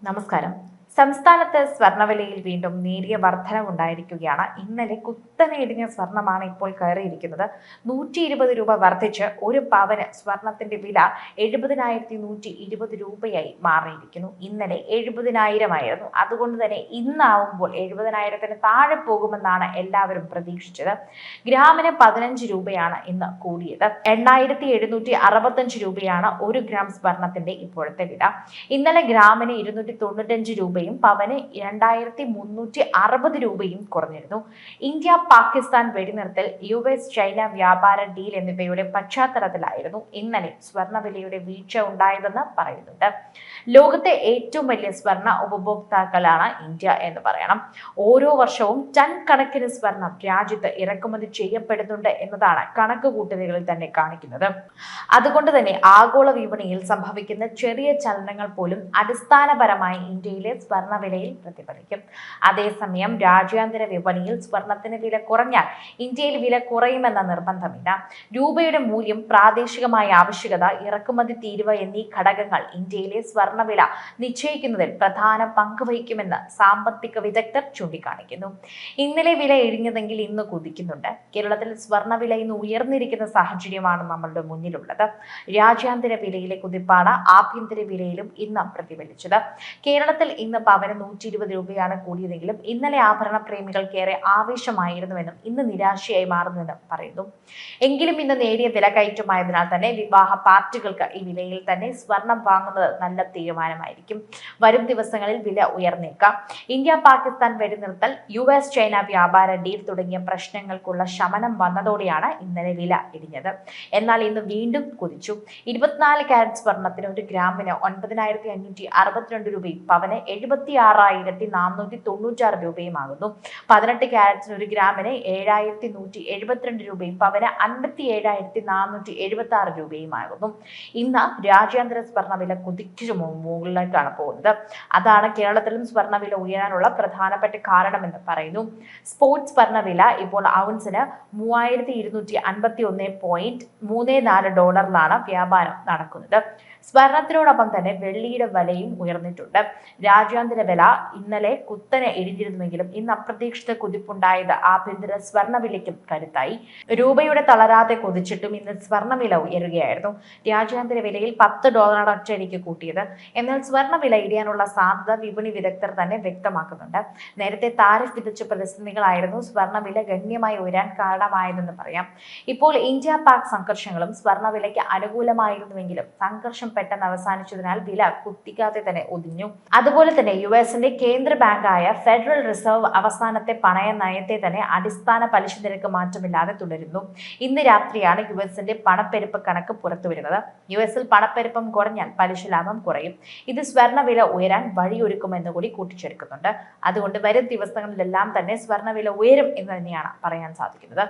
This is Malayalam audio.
നമസ്കാരം. സംസ്ഥാനത്ത് സ്വർണ്ണവിലയിൽ വീണ്ടും നേരിയ വർധനവുണ്ടായിരിക്കുകയാണ്. ഇന്നലെ കുത്തനെ ഇടിഞ്ഞ സ്വർണമാണ് ഇപ്പോൾ കയറിയിരിക്കുന്നത്. 120 രൂപ വർദ്ധിച്ച് ഒരു പവന് സ്വർണത്തിന്റെ വില 70,120 രൂപയായി മാറിയിരിക്കുന്നു. ഇന്നലെ 70,000 ആയിരുന്നു. അതുകൊണ്ട് തന്നെ ഇന്നാവുമ്പോൾ 70,000-ന് താഴെ പോകുമെന്നാണ് എല്ലാവരും പ്രതീക്ഷിച്ചത്. ഗ്രാമിന് 15 രൂപയാണ് ഇന്ന് കൂടിയത്. 8,765 രൂപയാണ് ഒരു ഗ്രാം സ്വർണത്തിന്റെ ഇപ്പോഴത്തെ വില. ഇന്നലെ ഗ്രാമിന് 295 രൂപയും പവന് 2,360 രൂപയും കുറഞ്ഞിരുന്നു. ഇന്ത്യ പാകിസ്ഥാൻ വെടിനിർത്തൽ, US ചൈന വ്യാപാര ഡീൽ എന്നിവയുടെ പശ്ചാത്തലത്തിലായിരുന്നു ഇന്നലെ സ്വർണ്ണവിലയുടെ വീഴ്ച ഉണ്ടായതെന്ന് പറയുന്നുണ്ട്. ലോകത്തെ ഏറ്റവും വലിയ സ്വർണ്ണ ഉപഭോക്താക്കളാണ് ഇന്ത്യ എന്ന് പറയണം. ഓരോ വർഷവും ടൺ കണക്കിന് സ്വർണം രാജ്യത്ത് ഇറക്കുമതി ചെയ്യപ്പെടുന്നുണ്ട് എന്നതാണ് കണക്കുകൂട്ടലുകളിൽ തന്നെ കാണിക്കുന്നത്. അതുകൊണ്ട് തന്നെ ആഗോള വിപണിയിൽ സംഭവിക്കുന്ന ചെറിയ ചലനങ്ങൾ പോലും അടിസ്ഥാനപരമായി ഇന്ത്യയിലെ സ്വർണ്ണവിലയിൽ പ്രതിഫലിക്കും. അതേസമയം രാജ്യാന്തര വിപണിയിൽ സ്വർണത്തിന് വില കുറഞ്ഞാൽ ഇന്ത്യയിൽ വില കുറയുമെന്ന നിർബന്ധമില്ല. രൂപയുടെ മൂല്യം, പ്രാദേശികമായ ആവശ്യകത, ഇറക്കുമതി തീരുവ എന്നീ ഘടകങ്ങൾ ഇന്ത്യയിലെ സ്വർണ്ണവില നിശ്ചയിക്കുന്നതിൽ പ്രധാന പങ്ക് വഹിക്കുമെന്ന് സാമ്പത്തിക വിദഗ്ധർ ചൂണ്ടിക്കാണിക്കുന്നു. ഇന്നലെ വില ഇടിഞ്ഞതെങ്കിൽ ഇന്ന് കുതിക്കുന്നുണ്ട്. കേരളത്തിൽ സ്വർണ്ണവില ഇന്ന് ഉയർന്നിരിക്കുന്ന സാഹചര്യമാണ് നമ്മളുടെ മുന്നിലുള്ളത്. രാജ്യാന്തര വിലയിലെ കുതിപ്പാണ് ആഭ്യന്തര വിലയിലും ഇന്ന് പ്രതിഫലിച്ചത്. കേരളത്തിൽ ഇന്ന് പവന് 120 രൂപയാണ് കൂടിയതെങ്കിലും ഇന്നലെ ആഭരണ പ്രേമികൾക്കേറെ ആവേശമായിരുന്നുവെന്നും ഇന്ന് നിരാശയായി മാറുന്നുവെന്നും പറയുന്നു. എങ്കിലും ഇന്ന് നേരിയ വില കയറ്റമായതിനാൽ തന്നെ വിവാഹ പാർട്ടികൾക്ക് ഈ വിലയിൽ തന്നെ സ്വർണം വാങ്ങുന്നത് നല്ല തീരുമാനമായിരിക്കും. വരും ദിവസങ്ങളിൽ വില ഉയർന്നേക്കാം. ഇന്ത്യ പാകിസ്ഥാൻ വെടിനിർത്തൽ, US ചൈന വ്യാപാര ഡീൽ തുടങ്ങിയ പ്രശ്നങ്ങൾക്കുള്ള ശമനം വന്നതോടെയാണ് ഇന്നലെ വില ഇടിഞ്ഞത്. എന്നാൽ ഇന്ന് വീണ്ടും കുതിച്ചു. 24 കാരറ്റ് സ്വർണത്തിന് ഒരു ഗ്രാമിന് 9,562 രൂപയും പവന് 76,496 രൂപയും ആകുന്നു. 18 കാരറ്റ്സിന് ഒരു ഗ്രാമിന് 7,172 രൂപയും പവന് 57,476 രൂപയും ആകുന്നു. ഇന്ന് രാജ്യാന്തര സ്വർണ്ണവില കുതിച്ചു മുകളിലേക്കാണ് പോകുന്നത്. അതാണ് കേരളത്തിലും സ്വർണ്ണവില ഉയരാനുള്ള പ്രധാനപ്പെട്ട കാരണമെന്ന് പറയുന്നു. സ്പോർട്സ് സ്വർണ്ണവില ഇപ്പോൾ ഔൺസിന് $3,251.34 വ്യാപാരം നടക്കുന്നത്. സ്വർണത്തിനോടൊപ്പം തന്നെ വെള്ളിയുടെ വിലയും ഉയർന്നിട്ടുണ്ട്. രാജ്യാന്തര വില ഇന്നലെ കുത്തനെ ഇടിഞ്ഞിരുന്നുവെങ്കിലും ഇന്ന് അപ്രതീക്ഷിത കുതിപ്പുണ്ടായത് ആഭ്യന്തര സ്വർണ്ണവിലയ്ക്കും കരുത്തായി. രൂപയുടെ തളരാതെ കുതിച്ചിട്ടും ഇന്ന് സ്വർണ്ണവില ഉയരുകയായിരുന്നു. രാജ്യാന്തര വിലയിൽ $10 ഒറ്റയടിക്ക് കൂട്ടിയത്. എന്നാൽ സ്വർണ്ണവില ഇടിയാനുള്ള സാധ്യത വിപണി വിദഗ്ധർ തന്നെ വ്യക്തമാക്കുന്നുണ്ട്. നേരത്തെ താരിഫ് വിധിച്ച പ്രതിസന്ധികളായിരുന്നു സ്വർണ്ണവില ഗണ്യമായി ഉയരാൻ കാരണമായതെന്ന് പറയാം. ഇപ്പോൾ ഇന്ത്യ പാക് സംഘർഷങ്ങളും സ്വർണ്ണവിലയ്ക്ക് അനുകൂലമായിരുന്നുവെങ്കിലും സംഘർഷം പെട്ടെന്ന് അവസാനിച്ചതിനാൽ വില കുത്തിക്കാതെ തന്നെ ഒതുങ്ങി. അതുപോലെ തന്നെ US-ന്റെ കേന്ദ്ര ബാങ്കായ ഫെഡറൽ റിസർവ് അവസാനത്തെ പണയ നയത്തെ തന്നെ അടിസ്ഥാന പലിശ നിരക്ക് മാറ്റമില്ലാതെ തുടരുന്നു. ഇന്ന് രാത്രിയാണ് US-ന്റെ പണപ്പെരുപ്പ് കണക്ക് പുറത്തുവരുന്നത്. US-ൽ പണപ്പെരുപ്പം കുറഞ്ഞാൽ പലിശ ലാഭം കുറയും. ഇത് സ്വർണ്ണവില ഉയരാൻ വഴിയൊരുക്കുമെന്ന് കൂടി കൂട്ടിച്ചേർക്കുന്നുണ്ട്. അതുകൊണ്ട് വരും ദിവസങ്ങളിലെല്ലാം തന്നെ സ്വർണ്ണവില ഉയരും എന്ന് തന്നെയാണ് പറയാൻ സാധിക്കുന്നത്.